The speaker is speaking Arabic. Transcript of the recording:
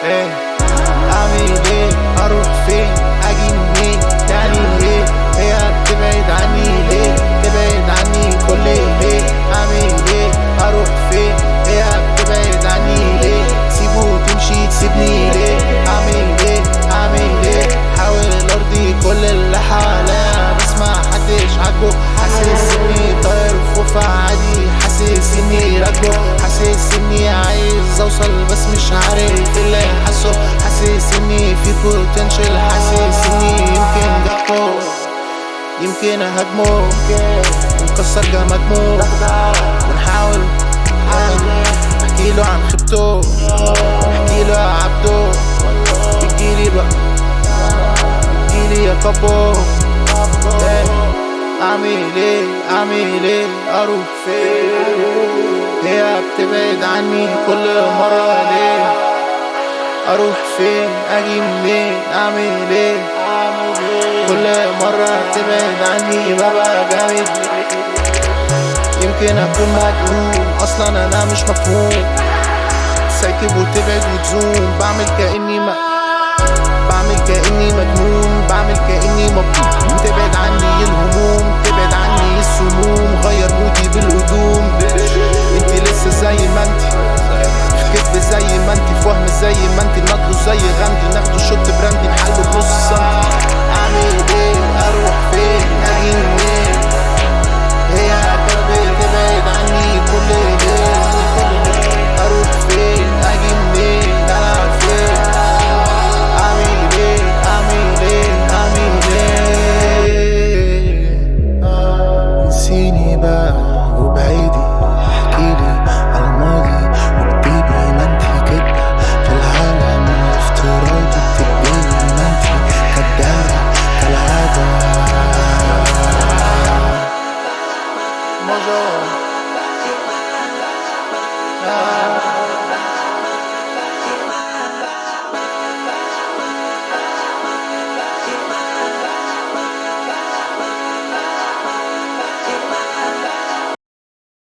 ايه اعمل ايه؟ اروح فين؟ اجي منين؟ يعني ايه؟ هي بتبعد عني ليه؟ تبعد عني كل ليه؟ اعمل ايه؟ اروح فين؟ هي بتبعد عني ليه؟ سيبه تمشي تسيبني ليه؟ اعمل ايه؟ اعمل ايه؟ حاول ارضي كل اللي حواليا بس ما حدش عاجبه، حاسس اني طاير فوق عادي، حاسس اني راكبه، حاسس اني عايز اوصل بس مش عارف اللي حاسه، حاسس اني في بوتنشال، حاسس اني يمكن جحبه، يمكن اهاجمه، نكسر جمجمه، ونحاول احكيله عن خيبته، احكيله يا عبده، تجيلي بقى تجيلي يا كابو. اعمل ايه؟ اعمل ايه؟ اروح فين؟ هي بتبعد عني كل مرة ليه؟ اروح فين؟ اجي منين؟ اعمل ايه؟ كل مرة تبعد عني ببقى جامد، يمكن اكون مجنون اصلا انا مش مفهوم، سايكب وتبعد وتزوم، بعمل كأني مجنون، بعمل كأني مبسوط، تبعد عني الهموم، تبعد عني السموم، غير مودي بالهدوم، انتي لسه زي ما انتي، في كدب زي ما انتي، في وهم زي ما انتي، نضله زي غندي، ناخده شوت براندي نحله بنص سنتي. اعمل ايه؟ اروح فين؟ اجي منين؟ هي تبعد عني كل ليل، اروح فين؟ اجي منين؟ انا فين؟ اعمل ايه؟ اعمل ايه؟ اعمل ايه؟ نسيني بقى